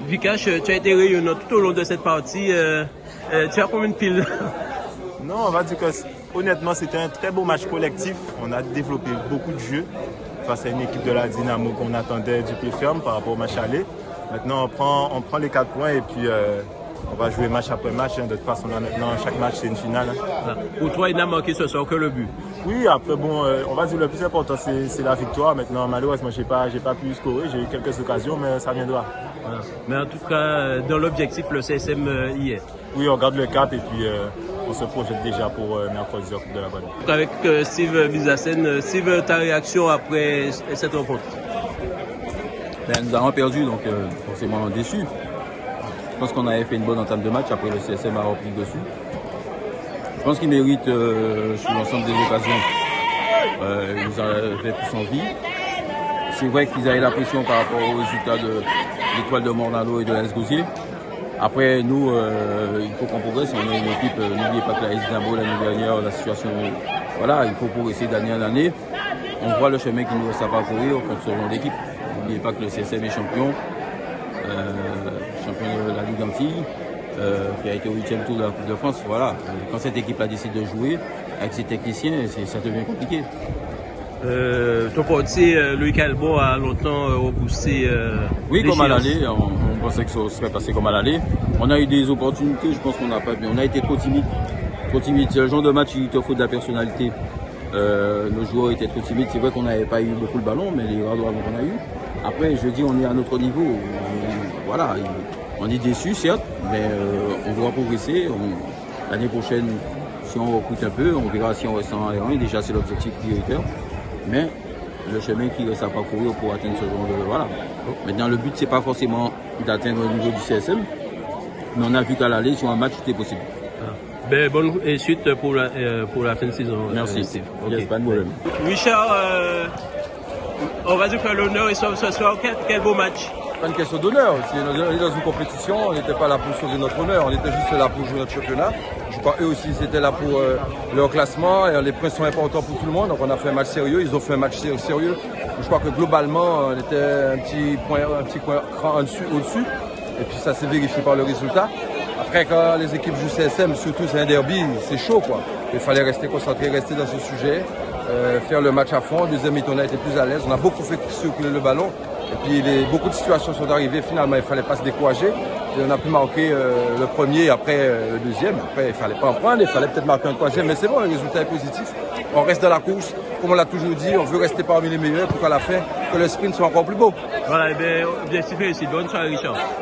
Vikash, tu as été rayonnant tout au long de cette partie. Tu as combien de piles? Non, on va dire que honnêtement, c'était un très beau match collectif. On a développé beaucoup de jeux face à une équipe de la Dynamo qu'on attendait du pied ferme par rapport au match aller. Maintenant, on prend les 4 points et puis on va jouer match après match. De toute façon, là, maintenant, chaque match, c'est une finale. Pour toi, il n'a manqué ce soir que le but. Oui, après, bon, on va dire le plus important, c'est la victoire. Maintenant, malheureusement, j'ai pas pu scorer. J'ai eu quelques occasions, mais ça viendra. Voilà. Mais en tout cas, dans l'objectif, le CSM y est. Oui, on garde le cap et puis on se projette déjà pour mercredi Coupe de la Guadeloupe. Avec Steve Bizassen, Steve, ta réaction après cette rencontre? Nous avons perdu, donc forcément déçus. Je pense qu'on avait fait une bonne entame de match, après le CSM a repris dessus. Je pense qu'ils méritent sur l'ensemble des occasions. Ils nous avaient plus envie. C'est vrai qu'ils avaient la pression par rapport aux résultats de l'Étoile de Mornalo et de l'AS Gosier. Après, nous, il faut qu'on progresse. On est une équipe, n'oubliez pas que la AS Dynamo l'année dernière, la situation, voilà, il faut progresser d'année en année. On voit le chemin qui nous reste à parcourir contre ce genre d'équipe. N'oubliez pas que le CSM est champion de la Ligue Antilles, qui a été au 8e tour de la Coupe de France. Voilà. Quand cette équipe-là décide de jouer avec ses techniciens, ça devient compliqué. Ton portier, Louis Calbo, a longtemps repoussé. Oui, comme à l'aller. On pensait que ça serait passé comme à l'aller. On a eu des opportunités, je pense qu'on n'a pas bien. On a été trop timide. Trop timide. C'est le genre de match qui te faut de la personnalité. Nos joueurs étaient trop timides. C'est vrai qu'on n'avait pas eu beaucoup le ballon, mais les rares qu'on a eu. Après, je dis, on est à notre niveau. Voilà, on est déçus, certes, mais on doit progresser. L'année prochaine, si on recrute un peu, on verra si on reste en R1. Déjà, c'est l'objectif prioritaire. Mais le chemin qui reste à parcourir pour atteindre ce genre de... Voilà. Maintenant, le but, c'est pas forcément d'atteindre le niveau du CSM, mais on a vu qu'à l'aller, sur un match, tout est possible. Ben, bonne suite pour la fin de saison. Merci. Okay. Yes, pas de problème. Richard, on va dire que l'honneur est sur ce soir. Quel beau match. Pas une question d'honneur. On est dans une compétition, on n'était pas là pour sauver notre honneur, on était juste là pour jouer notre championnat. Je crois eux aussi ils étaient là pour leur classement et les points sont importants pour tout le monde. Donc on a fait un match sérieux, ils ont fait un match sérieux. Je crois que globalement on était un petit cran au-dessus et puis ça s'est vérifié par le résultat. Après quand les équipes jouent CSM, surtout c'est un derby, c'est chaud quoi. Il fallait rester concentré, rester dans ce sujet, faire le match à fond. Deuxième mi-temps on a été plus à l'aise, on a beaucoup fait circuler le ballon. Et puis beaucoup de situations sont arrivées, finalement il ne fallait pas se décourager. Et on a pu marquer le premier, après le deuxième. Après il ne fallait pas en prendre, il fallait peut-être marquer un troisième. Mais c'est bon, le résultat est positif. On reste dans la course, comme on l'a toujours dit, on veut rester parmi les meilleurs pour qu'à la fin, que le sprint soit encore plus beau. Voilà, bien félicité. Bonne soirée Richard.